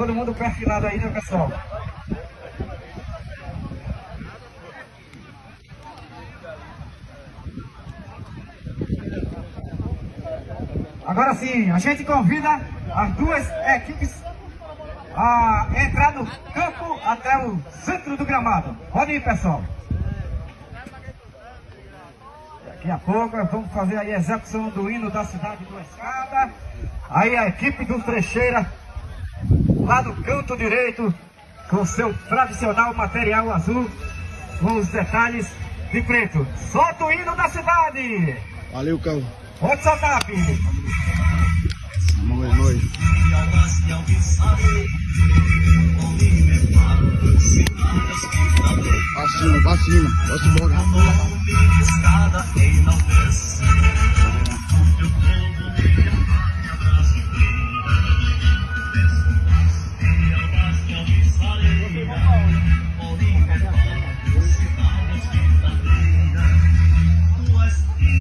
Todo mundo perfilado aí, né, pessoal? Agora sim, a gente convida as duas equipes a entrar no campo até o centro do gramado. Pode ir, pessoal. Daqui a pouco vamos fazer aí a execução do hino da cidade do Escada. Aí a equipe do Trecheira, lá no canto direito, com seu tradicional material azul, com os detalhes de preto. Solta o hino da cidade! Valeu, Cão. Pode soltar, filho! Nós. Pra cima, vamos embora.